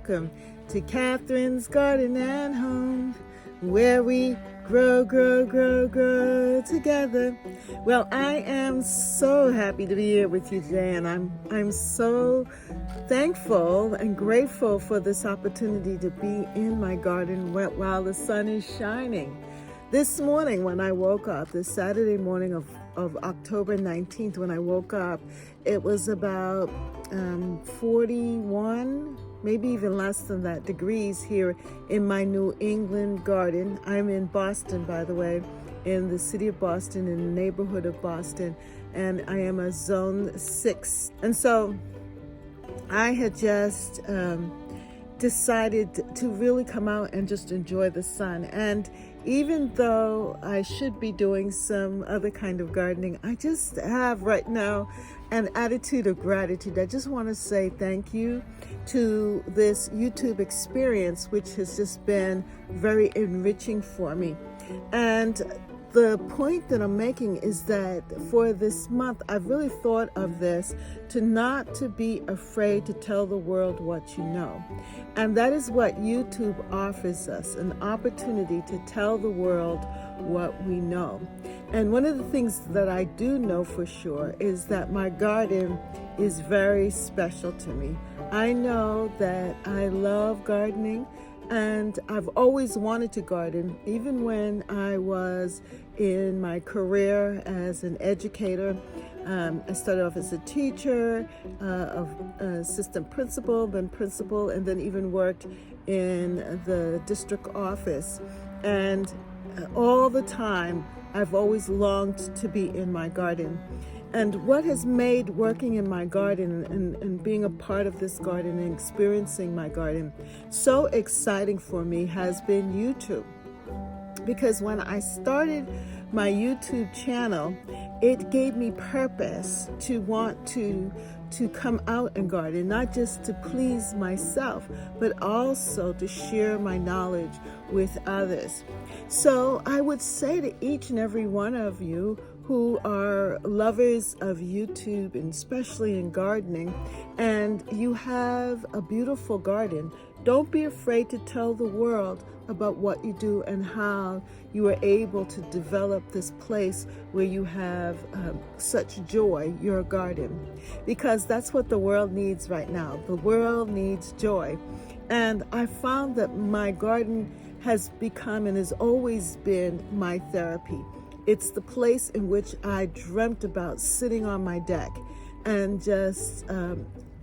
welcome to Catherine's Garden and Home, where we grow together. Well, I am so happy to be here with you today, and I'm so thankful and grateful for this opportunity to be in my garden while the sun is shining. This morning when I woke up, this Saturday morning of October 19th, when I woke up, it was about 41, maybe even less than that, degrees here in my New England garden. I'm in Boston, by the way, in the city of Boston, in the neighborhood of Boston, and I am a zone 6. And so I had just decided to really come out and just enjoy the sun. And even though I should be doing some other kind of gardening, I just have right now an attitude of gratitude. I just want to say thank you to this YouTube experience, which has just been very enriching for me. And the point that I'm making is that for this month, I've really thought of this not to be afraid to tell the world what you know. And that is what YouTube offers us, an opportunity to tell the world what we know. And one of the things that I do know for sure is that my garden is very special to me. I know that I love gardening, and I've always wanted to garden, even when I was in my career as an educator. I started off as a teacher, assistant principal, then principal, and then even worked in the district office. And all the time, I've always longed to be in my garden. And what has made working in my garden and being a part of this garden and experiencing my garden so exciting for me has been YouTube. Because when I started my YouTube channel, it gave me purpose to want to come out and garden, not just to please myself, but also to share my knowledge with others. So I would say to each and every one of you who are lovers of YouTube, and especially in gardening, and you have a beautiful garden, don't be afraid to tell the world about what you do and how you are able to develop this place where you have such joy, your garden. Because that's what the world needs right now. The world needs joy. And I found that my garden has become and has always been my therapy. It's the place in which I dreamt about sitting on my deck and just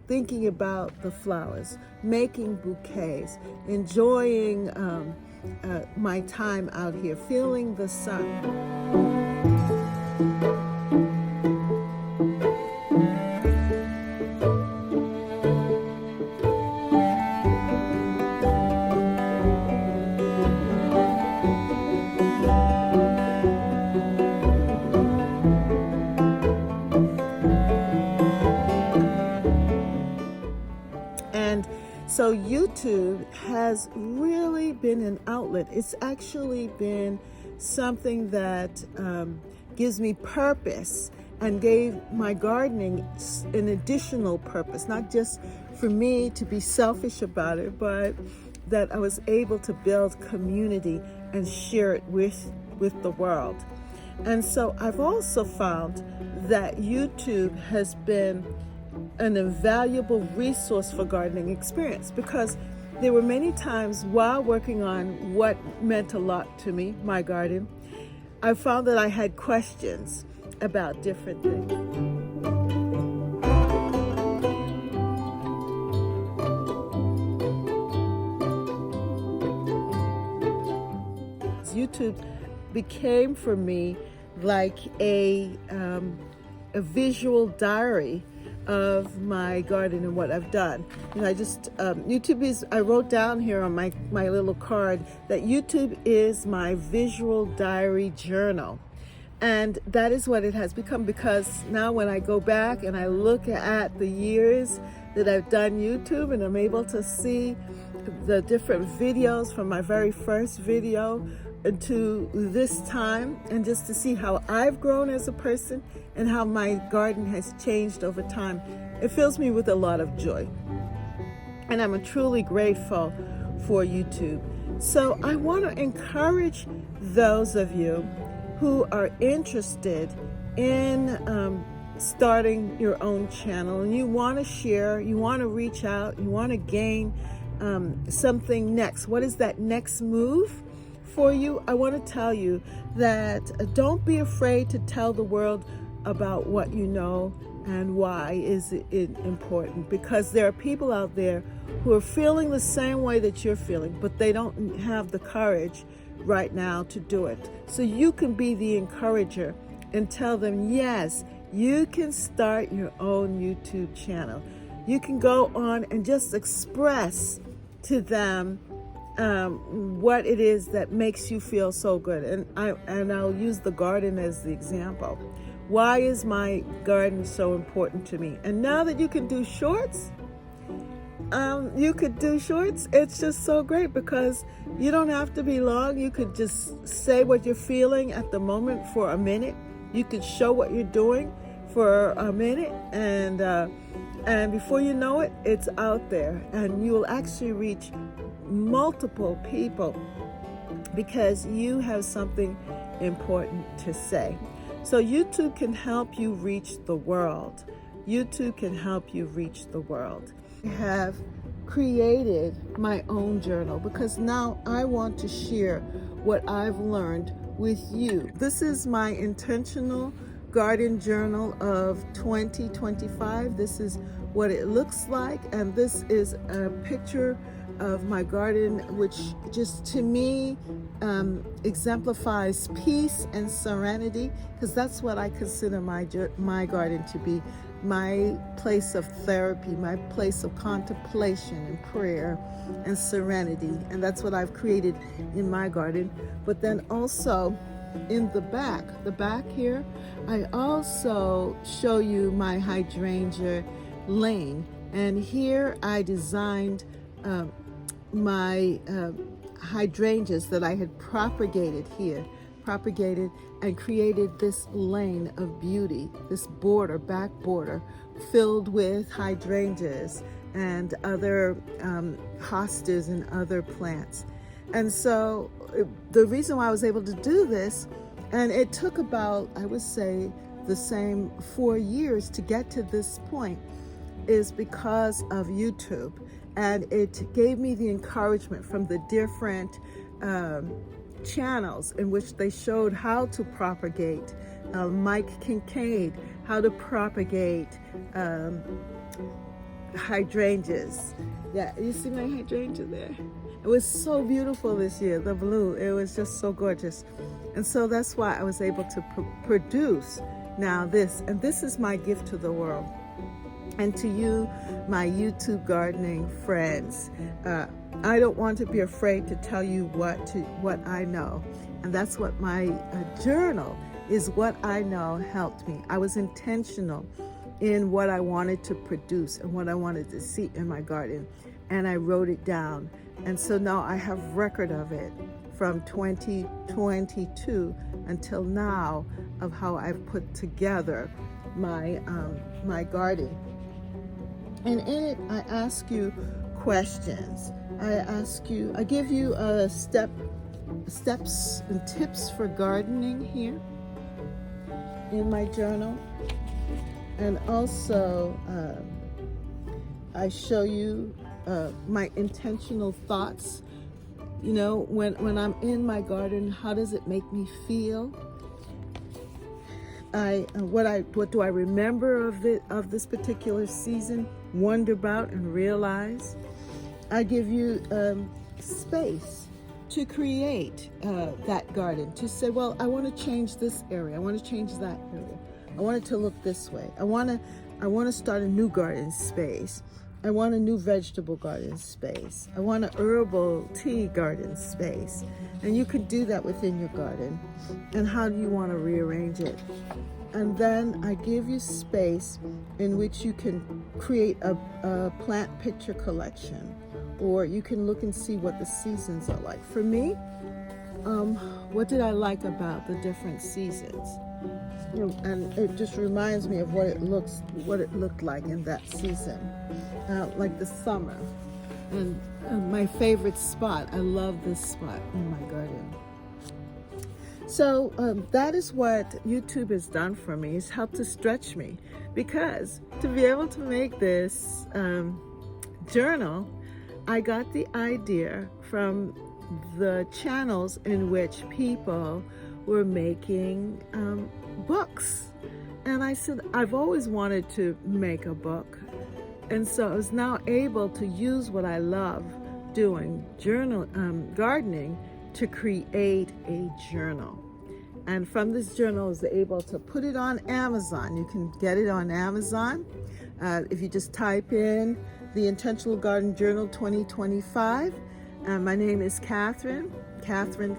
thinking about the flowers, making bouquets, enjoying my time out here, feeling the sun. And so YouTube has really been an outlet. It's actually been something that gives me purpose and gave my gardening an additional purpose, not just for me to be selfish about it, but that I was able to build community and share it with the world. And so I've also found that YouTube has been an invaluable resource for gardening experience, because there were many times while working on what meant a lot to me, my garden, I found that I had questions about different things. YouTube became for me like a visual diary of my garden and what I've done. And I just, YouTube is, I wrote down here on my little card that YouTube is my visual diary journal. And that is what it has become, because now when I go back and I look at the years that I've done YouTube, and I'm able to see the different videos from my very first video to this time, and just to see how I've grown as a person and how my garden has changed over time, it fills me with a lot of joy. and I'm truly grateful for YouTube. So I want to encourage those of you who are interested in starting your own channel, and you want to share, you want to reach out, you want to gain something next. What is that next move for you? I want to tell you that don't be afraid to tell the world about what you know and why is it important, because there are people out there who are feeling the same way that you're feeling, but they don't have the courage right now to do it. So you can be the encourager and tell them, yes, you can start your own YouTube channel. You can go on and just express to them what it is that makes you feel so good. And I'll use the garden as the example. Why is my garden so important to me? And now that you can do shorts, it's just so great because you don't have to be long. You could just say what you're feeling at the moment for a minute. You could show what you're doing for a minute, and before you know it, it's out there, and you will actually reach multiple people because you have something important to say. So YouTube can help you reach the world. YouTube can help you reach the world. I have created my own journal because now I want to share what I've learned with you. This is my intentional garden journal of 2025. This is what it looks like, and this is a picture of my garden, which just to me exemplifies peace and serenity, because that's what I consider my garden to be. My place of therapy, my place of contemplation and prayer and serenity. And that's what I've created in my garden. But then also in the back here, I also show you my hydrangea lane. And here I designed my hydrangeas that I had propagated and created this lane of beauty, this back border filled with hydrangeas and other hostas and other plants. And so the reason why I was able to do this, and it took about, I would say, the same 4 years to get to this point, is because of YouTube. And it gave me the encouragement from the different channels in which they showed how to propagate. Mike Kincaid, how to propagate hydrangeas. Yeah, you see my hydrangea there? It was so beautiful this year, the blue. It was just so gorgeous. And so that's why I was able to produce now this. And this is my gift to the world. And to you, my YouTube gardening friends, I don't want to be afraid to tell you what I know. And that's what my journal is. What I know helped me. I was intentional in what I wanted to produce and what I wanted to see in my garden. And I wrote it down. And so now I have record of it from 2022 until now of how I've put together my garden. And in it, I ask you questions. I give you steps and tips for gardening here in my journal. And also, I show you my intentional thoughts. You know, when I'm in my garden, how does it make me feel? What do I remember of this particular season, wonder about and realize? I give you space to create that garden, to say, well, I want to change this area, I want to change that area, I want it to look this way, I want to start a new garden space, I want a new vegetable garden space, I want an herbal tea garden space. And you can do that within your garden. And how do you want to rearrange it? And then I give you space in which you can create a plant picture collection, or you can look and see what the seasons are like. For me, what did I like about the different seasons? And it just reminds me of what it looked like in that season. Like the summer, and my favorite spot. I love this spot in my garden. So that is what YouTube has done for me. It's helped to stretch me, because to be able to make this journal, I got the idea from the channels in which people were making books. And I said, I've always wanted to make a book. And so I was now able to use what I love doing, gardening, to create a journal. And from this journal, I was able to put it on Amazon. You can get it on Amazon. If you just type in the Intentional Garden Journal 2025, my name is Catherine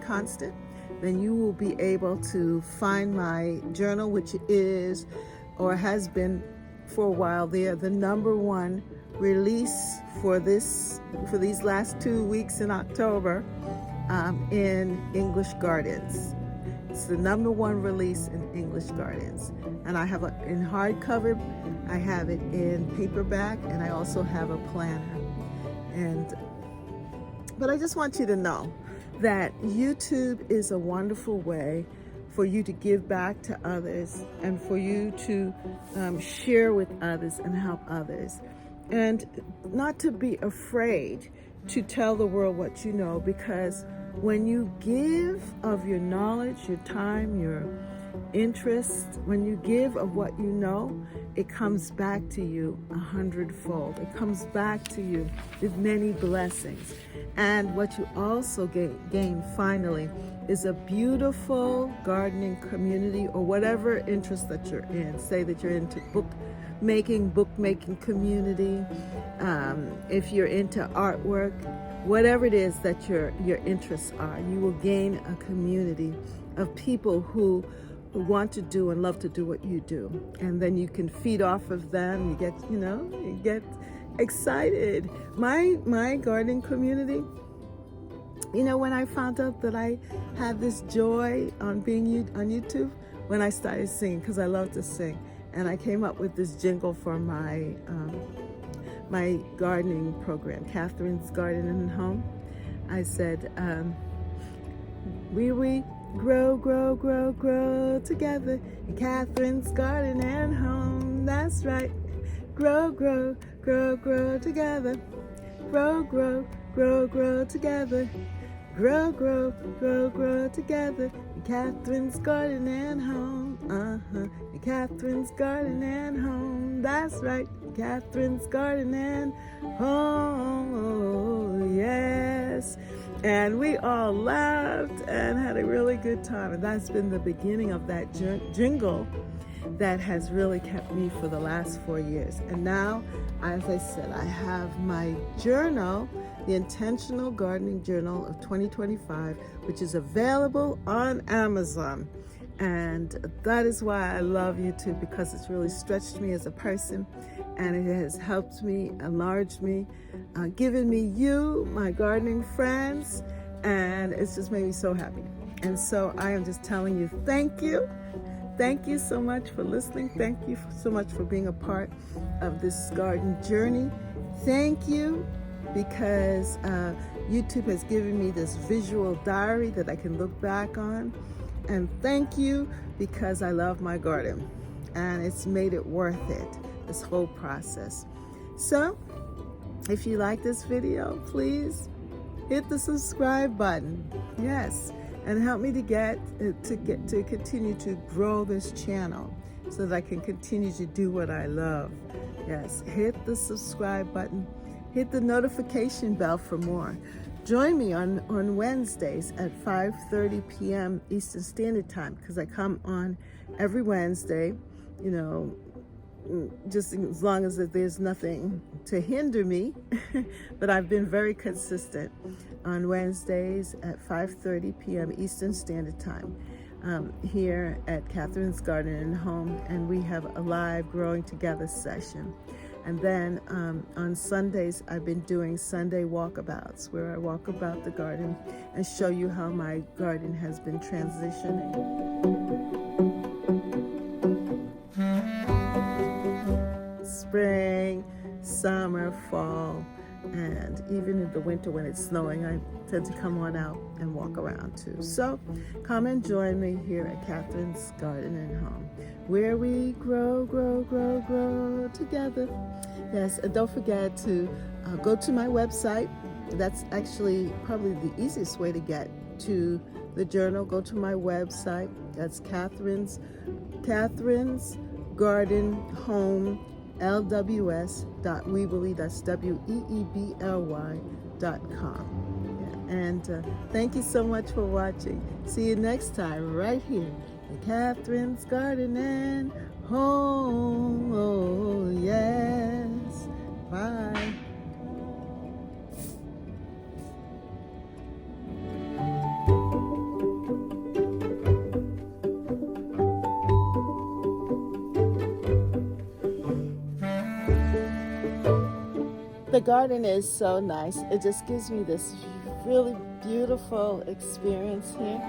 Constant, then you will be able to find my journal, which is, or has been for a while there, the #1 release for these last 2 weeks in October in English Gardens. It's the #1 release in English Gardens. And I have it in hardcover, I have it in paperback, and I also have a planner. But I just want you to know that YouTube is a wonderful way for you to give back to others, and for you to share with others and help others. And not to be afraid to tell the world what you know, because when you give of your knowledge, your time, your interest, when you give of what you know, it comes back to you 100-fold. It comes back to you with many blessings. And what you also gain finally is a beautiful gardening community, or whatever interest that you're in. Say that you're into bookmaking community, if you're into artwork, whatever it is that your interests are, you will gain a community of people who want to do and love to do what you do. And then you can feed off of them. You get excited. My gardening community, when I found out that I had this joy on being on YouTube, when I started singing, because I love to sing, and I came up with this jingle for my my gardening program, Catherine's Garden and Home. I said, we grow, grow, grow, grow together in Catherine's Garden and Home. That's right. Grow, grow, grow, grow together. Grow, grow, grow, grow together. Grow, grow, grow, grow together in Catherine's Garden and Home. In Catherine's Garden and Home. That's right. Catherine's Garden and Home. Oh, yes. And we all laughed and had a really good time. And that's been the beginning of that jingle that has really kept me for the last 4 years. And now, as I said, I have my journal, the Intentional Gardening Journal of 2025, which is available on Amazon. And that is why I love YouTube, because it's really stretched me as a person, and it has helped me, enlarged me, given me you, my gardening friends, and it's just made me so happy. And so I am just telling you, thank you. Thank you so much for listening. Thank you so much for being a part of this garden journey. Thank you, because YouTube has given me this visual diary that I can look back on. And thank you, because I love my garden, and it's made it worth it, this whole process. So if you like this video, please hit the subscribe button. Yes. And help me to continue to grow this channel, so that I can continue to do what I love. Yes, hit the subscribe button, hit the notification bell for more. Join me on Wednesdays at 5:30 p.m. Eastern Standard Time, because I come on every Wednesday, just as long as there's nothing to hinder me. But I've been very consistent on Wednesdays at 5:30 p.m. Eastern Standard Time here at Catherine's Garden and Home, and we have a live Growing Together session. And then on Sundays, I've been doing Sunday walkabouts, where I walk about the garden and show you how my garden has been transitioning. Spring, summer, fall, and even in the winter when it's snowing, I tend to come on out and walk around too. So come and join me here at Catherine's Garden and Home, where we grow together. Yes, and don't forget to go to my website. That's actually probably the easiest way to get to the journal. Go to my website. That's Catherine's Garden Home LWS.weebly. That's WEEBLY.com. Yeah. And thank you so much for watching. See you next time right here at Catherine's Garden and Home. Oh yes. Bye. The garden is so nice. It just gives me this really beautiful experience here.